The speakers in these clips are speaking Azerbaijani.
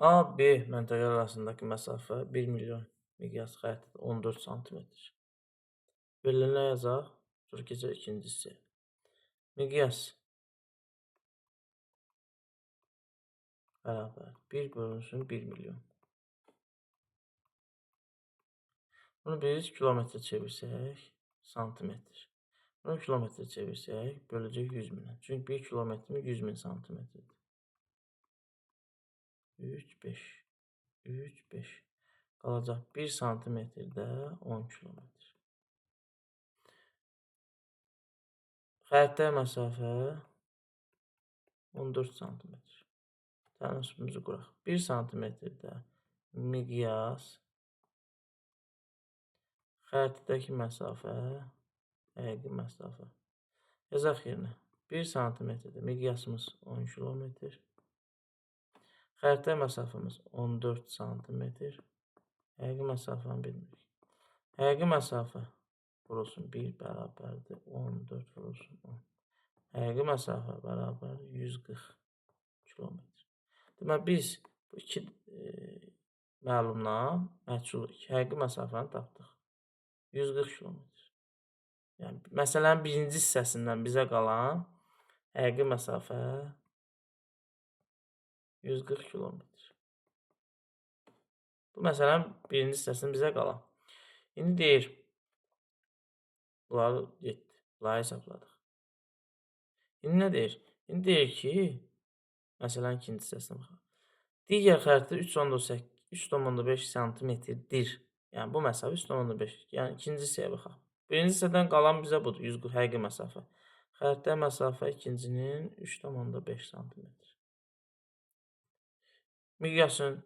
A, B məntəqələr arasındakı məsafə 1 milyon miqyas xəritədə 14 santimetr. Verilən nə yazaq? Sonra keçək ikinci hissəyə. Miqyas bərabər 1 bölünsün 1 milyon. Bunu biz kilometrə çevirsək, santimetr. Bunu kilometrə çevirsək, böləcək 100 minə. Çünki 1 kilometrin 100 min santimetrdir. 3, 5, 3, 5. Qalacaq 1 santimetrdə 10 kilometr. Xəritə məsafə 14 santimetr. Tənasübümüzü quraq. 1 santimetrdə miqyas, xəritədəki məsafə, həqiqi məsafə. Yazaq yerinə. 1 santimetrdə miqyasımız 10 kilometr. Xəritə məsafəmiz 14 santimetr. Həqiqi məsafəni bilmirik. Həqiqi məsafə vurulsun 1 bərabərdir 14 vurulsun 10. Həqiqi məsafə bərabər 140 kilometr. Deməli, biz bu iki məlumdan həqiqi məsafəni tapdıq. 140 kilometr. Yəni, məsələnin birinci hissəsindən bizə qalan həqiqi məsafə 140 kilometr. Bu məsələnin birinci hissəsində bizə qalan. İndi deyir, bunları getdi, bunları hesabladıq. İndi nə deyir? İndi deyir ki, məsələnin ikinci hissəsinə baxaq. Digər xəritə 3,5 santimetrdir. Yəni, bu məsafə 3,5. Yəni, ikinci hissəyə baxaq. Birinci hissədən qalan bizə budur, 140 həqiqi məsafə. Xəritə məsafə ikincinin 3,5 santimetr. Miqyasın,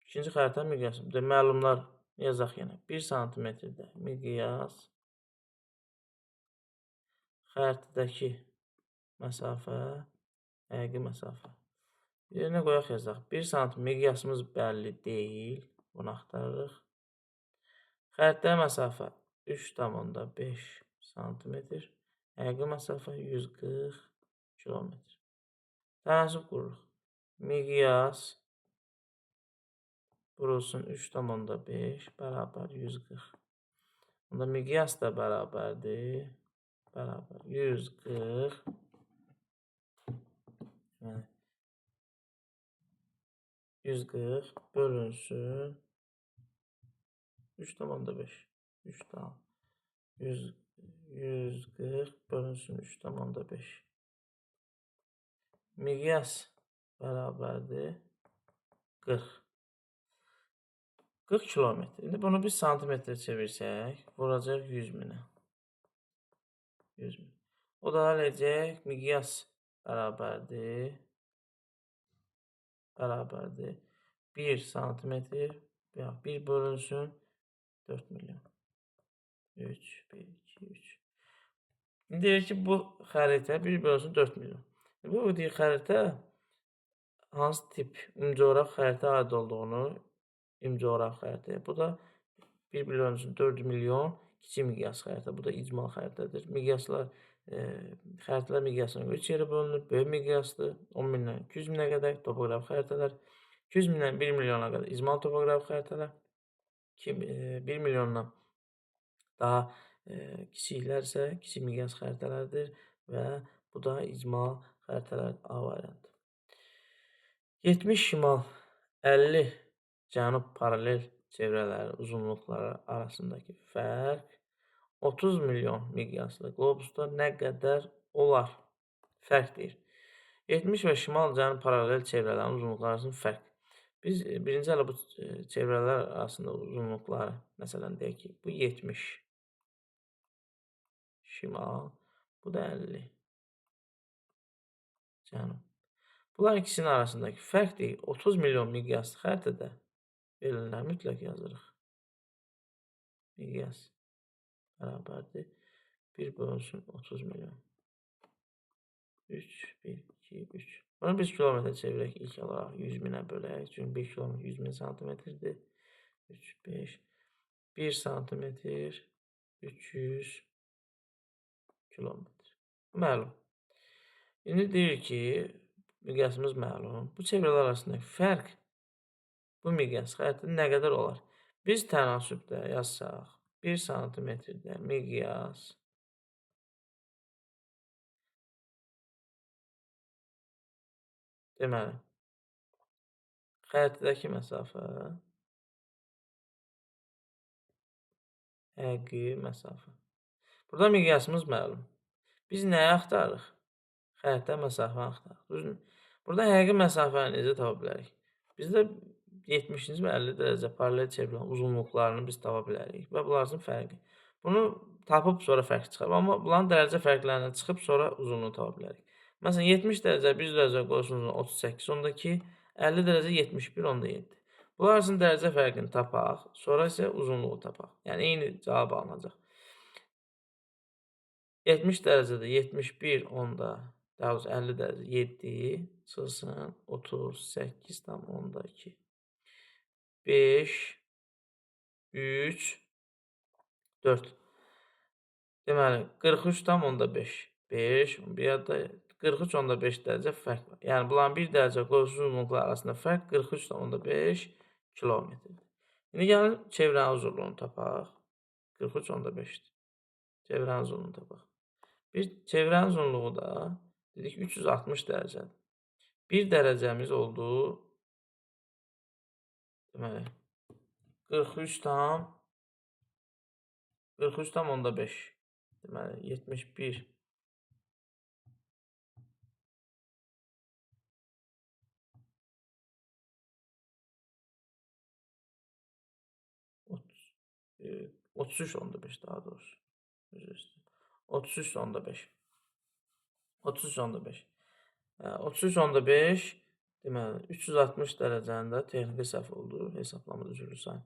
ikinci xəritə miqyasın. Məlumlar yazaq yenə. 1 santimetrdə miqyas, xəritədəki məsafə, həqiqi məsafə. Yerinə qoyaq yazaq. 1 santimetr miqyasımız bəlli deyil. Bunu axtarırıq. Xəritə məsafə 3,5 santimetr. Həqiqi məsafə 140 kilometr. Tənasüb qururuq. Miqyas vurulsun 3,5 bərabər 140. Onda miqyas da bərabərdir. Bərabər 140. Yəni, 140 bölünsün 3,5. 140 bölünsün 3,5. Miqyas bərabərdir 40. 40 kilometr. İndi bunu biz santimetrə çevirsək, vuracaq 100 minə. 100 min. O da eləyəcək, miqyas bərabərdir. 1 santimetr, 1 bölünsün 4 milyon. 3, 1, 2, 3. İndi deyir ki, bu xəritə 1 bölünsün 4 milyon. Bu deyir, xəritə hansı tip ümumcoğraf xəritə aid olduğunu ümumcoğraf xəritə. Bu da 1 bölünsün 4 milyon kiçik miqyas xəritə. Bu da icmal xəritədir. Miqyaslar, xəritələr miqyasına görə 3 yerə bölünür. Böyük miqyasdır. 10 mindən 200 minə qədər topoqraf xəritələr. 200 mindən 1 milyona qədər icmal topoqraf xəritələr. 1 milyondan daha kiçiklər isə kiçik miqyas xəritələrdir və bu da icmal xəritələr A variantı. 70 şimal, 50 cənub paralel çevrələri uzunluqları arasındakı fərq 30 milyon miqyaslı qlobusda nə qədər olar? Fərq deyir. 70 və şimal cənub paralel çevrələrin uzunluqları arasında fərq. Biz birinci ələ bu çevrələr arasında uzunluqları, məsələn, deyək ki, bu 70 şimal, bu da 50 cənub. Bunların ikisinin arasındakı fərq deyil. 30 milyon miqyaslı xəritədə verilənləri mütləq yazırıq. Miqyas bərabərdir. 1 bölünsün 30 milyon. 3, 1, 2, 3. Bunu biz kilometrə çevirək ilk olaraq 100 minə bölək. Çünki 1 kilometr 100 min santimetrdir. 3, 5. 1 santimetr 300 kilometr. Məlum. İndi deyir ki, miqyasımız məlum. Bu çevrələr arasındakı fərq bu miqyas xəritədə nə qədər olar? Biz tənasübdə yazsaq, 1 santimetrdə miqyas deməli, xəritədəki məsafə həqiqi məsafə. Burada miqyasımız məlum. Biz nəyi axtarırıq? Xəritə məsafəni axtarırıq. Düzdürmü? Burada həqiqi məsafəni necə tapa bilərik? Bizdə 70-ci və 50 dərəcə paralel çevrilən uzunluqlarını biz tapa bilərik və bunların fərqi. Bunu tapıb sonra fərq çıxarıb. Amma bunların dərəcə fərqlərindən çıxıb sonra uzunluğu tapa bilərik. Məsələn, 70 dərəcə 100 dərəcə qoysun 38, onda 2, 50 dərəcə 71, onda 7. Bunlar arasının dərəcə fərqini tapaq, sonra isə uzunluğu tapaq. Yəni, eyni cavab alınacaq. 70 dərəcədə 71, onda, daha doğrusu 50 dərəcə 7, çıxsın 38 tam onda 2. 5, 3, 4. Deməli, 43 tam onda 5. 5, bir yadda 43 onda 5 dərəcə fərq var. Yəni, bunların 1 dərəcə qoşulu uzunluqlar arasında fərq 43 tam onda 5 kilometrdir. İndi gəlin, çevrənin uzunluğunu tapaq. 43 onda 5'dir. Çevrənin uzunluğunu tapaq. Bir çevrənin uzunluğu da dedik 360 dərəcədir. 1 dərəcəmiz oldu. Deməli, 43 tam onda 5. Deməli, 71. 33 onda 5 daha doğrusu. 33 onda 5. 33 onda 5. 33 onda 5. Deməli, 360 dərəcənin də texniki səhv oldu. Hesablamada üzrlüsən.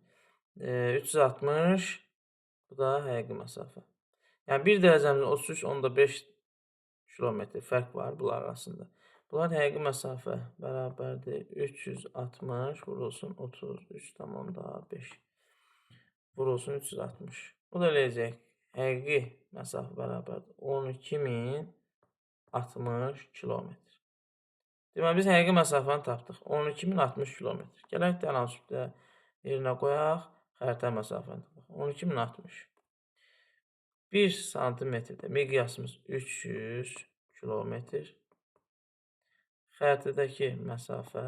360. Bu da həqiqi məsafə. Yəni, 1 dərəcəmizin 33 onda 5 kilometr fərq var bunlar arasında. Bunlar həqiqi məsafə bərabərdir. 360 vurulsun 33 tam onda 5. Vurulsun 360. Bu da eləyəcək. Həqiqi məsafə bərabərdir. 12.060 kilometr. Deməli, biz həqiqi məsafəni tapdıq. 12.060 kilometr. Gələk tənasübdə yerinə qoyaq. Xəritə məsafəni tapaq. 12.060. 1 santimetrdə miqyasımız 300 kilometr. Xəritədəki məsafə,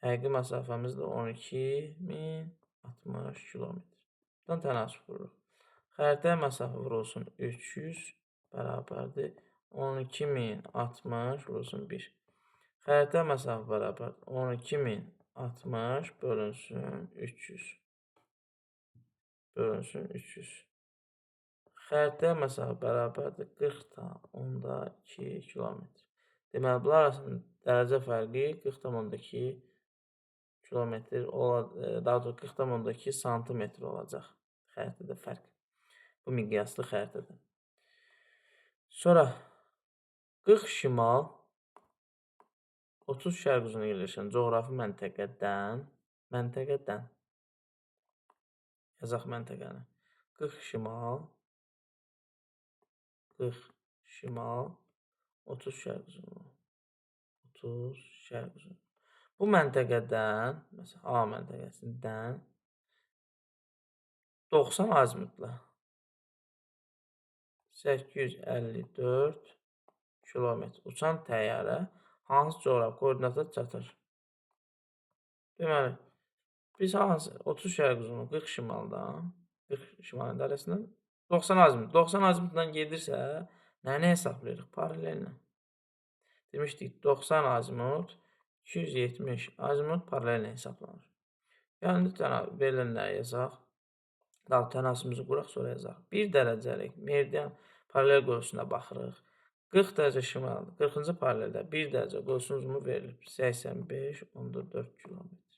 həqiqi məsafəmiz də 12.060 kilometr. Buradan tənasüb vururuq. Xəritə məsafə vurulsun 300 bərabərdir. 12.060 vurulsun 1. Xəritə məsafə bərabər 12.060 bölünsün 300. Bölünsün 300. Xəritə məsafə bərabərdir 40.2 kilometr. Deməli, bunlar arasında dərəcə fərqi 40.2 kilometr, daha doğrusu 40.2 santimetr olacaq. Xəritədə fərq. Bu miqyaslı xəritədə. Sonra 40 şimal 30 şərq uzunu yerləşən coğrafi məntəqədən yazaq məntəqəni. 40 şimal 30 şərq uzunu. 30 şərq uzunu. Bu məntəqədən, məsələn, A məntəqəsindən 90 azimutla 854 kilometr uçan təyyarə hansı coğrafi koordinata çatır? Deməli, biz hansı 30 şərq uzunu 40 şimaldan, 40 şimal idarəsindən 90 azimut. 90 azimutdan gedirsə, nəni hesablayırıq? Paralellə. Demişdik, 90 azimut, 270 azimut paralellə hesablanır. Yəni, verilənləri yazaq. Daha tənasibimizi quraq, sonra yazaq. 1 dərəcəlik meridian paralel qövsünə baxırıq. 40 dərəcə şimal, 40-cı paraleldə 1 dərəcə qövsün uzunluğu verilib. 85.4 kilometr.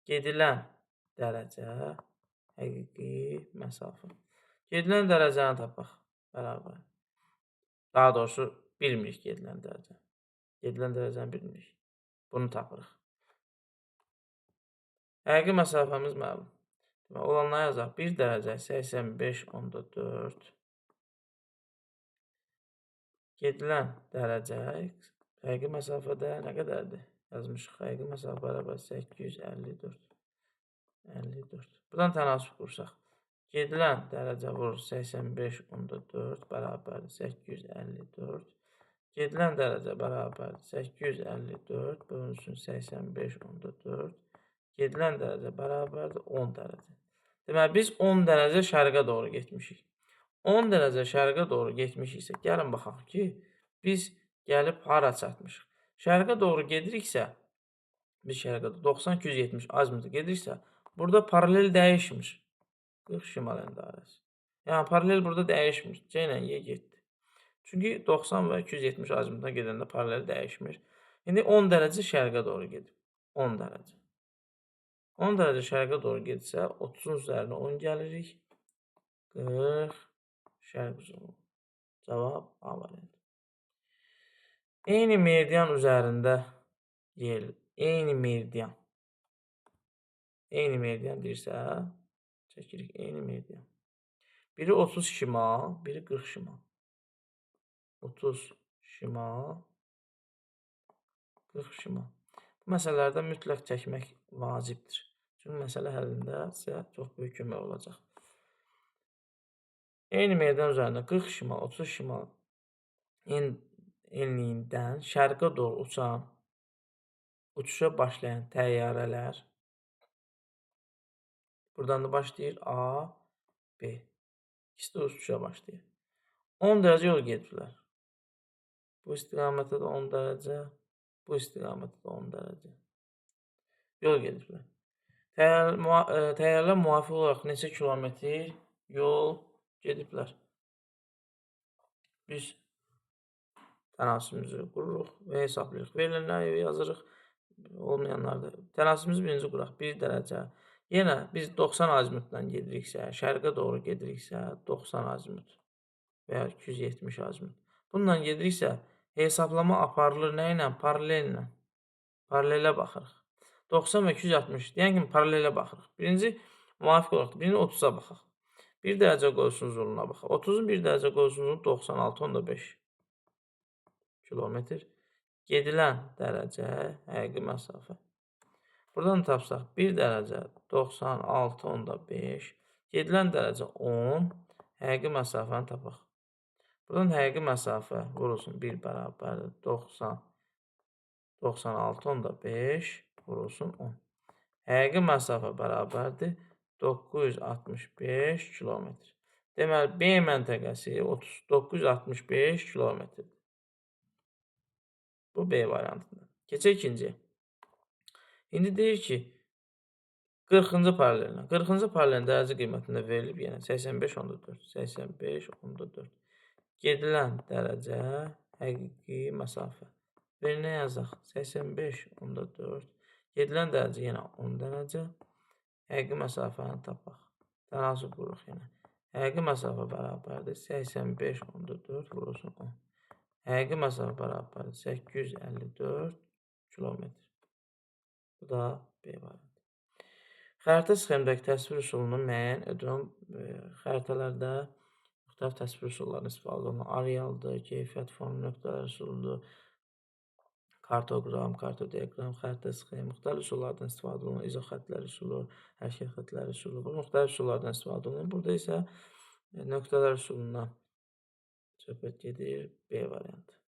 Gedilən dərəcə, həqiqi məsafə. Gedilən dərəcəni tapaq. Bərabər. Daha doğrusu, bilmirik gedilən dərəcə. Gedilən dərəcəni bilmirik. Bunu tapırıq. Həqiqi məsafəmiz məlum. Olanları yazaq. 1 dərəcə 85.4. Gedilən dərəcə həqiqi məsafədə nə qədərdir? yazmışıq. Həqiqi məsafə bərabər 854. 54. Buradan tənasüb qursaq. Gedilən dərəcə vurur 85.4 bərabər 854. Gedilən dərəcə bərabər 854 bölünsün 85.4. Gedilən dərəcə bərabərdir 10 dərəcə. Deməli, biz 10 dərəcə şərqə doğru getmişik. 10 dərəcə şərqə doğru getmişiksə, gəlin baxaq ki, biz gəlib hara çatmışıq. Şərqə doğru gediriksə, biz şərqə 90-270 azimutu gediriksə, burada paralel dəyişmir. 40 şimal endarəsi. Yəni, paralel burada dəyişmir. C ilə Y getdi. Çünki 90 və 270 azimutuna gedəndə paralel dəyişmir. İndi 10 dərəcə şərqə doğru gedib. 10 dərəcə. 10 dərəcə şərqə doğru gedirsə, 30-un üzərinə 10 gəlirik. 40 şərq uzunluğu. Cavab A variantı. Eyni meridian üzərində yer. Eyni meridian. Eyni meridian deyirsə, çəkirik. Eyni meridian. Biri 30 şimal, biri 40 şimal. 30 şimal, 40 şimal. Bu məsələlərdə mütləq çəkmək vacibdir. Çünki məsələ həllində sizə çox böyük kömək olacaq. Eyni meridian üzərində 40 şimal, 30 şimal enliyindən şərqə doğru uçan, uçuşa başlayan təyyarələr buradan da başlayır A, B. İkisi də uçuşa başlayır. 10 dərəcə yol gedirlər. Bu istiqamətdə də 10 dərəcə, bu istiqamətdə də 10 dərəcə. Yol gedirlər. Təyyarələr müvafiq olaraq neçə kilometr yol gediblər? Biz tənasibimizi qururuq və hesablayırıq. Verilənləri yazırıq, olmayanlarda. Tənasibimizi birinci quraq. 1 dərəcə. Yenə biz 90 azimutdan gediriksə, şərqə doğru gediriksə, 90 azimut və ya 270 azimut. Bununla gediriksə, hesablama aparılır nə ilə? Paralellə. Paralelə baxırıq. 90 və 260. Deyən kimi paralelə baxırıq. Birinci müvafiq olaraq, birinci 30-a baxaq. 1 dərəcə qoysun uzunluğuna baxaq. 30-un 1 dərəcə qoysun uzunluğu 96.5 kilometr. Gedilən dərəcə, həqiqi məsafə. Buradan tapsaq 1 dərəcə 96.5. Gedilən dərəcə 10. Həqiqi məsafəni tapaq. Buradan həqiqi məsafə vurulsun 1 bərabərdir 96.5 vurulsun 10. Həqiqi məsafə bərabərdir 965 kilometr. Deməli, B məntəqəsi 965 kilometrdir. Bu B variantında. Keçək ikinciyə. İndi deyir ki, 40-cı paralellə. 40-cı paralelin dərəcə qiymətində verilib yenə 85.4. 85.4. Gedilən dərəcə, həqiqi məsafə. Birinə yazaq 85.4. Gedilən dərəcə yenə 10 dərəcə. Həqiqi məsafəni tapaq. Tənasüb qururuq yenə. Həqiqi məsafə bərabərdir 85.4 vurulsun 10. Həqiqi məsafə bərabərdir 854 kilometr. Bu da B variantı. Xəritə sxemdəki təsvir üsulunu müəyyən edin. Xəritələrdə müxtəlif təsvir üsullarını istifadə olunur. Arealdır, keyfiyyət formu, nöqtələr üsuludur, kartoqram, kartodiaqram, xəritə sxem, müxtəlif üsullardan istifadə olunur. İzoxəttlər üsulu, hərəkət xəttləri üsulu. Bu müxtəlif üsullardan istifadə olunur. Burada isə nöqtələr üsulundan söhbət gedir. B variantı.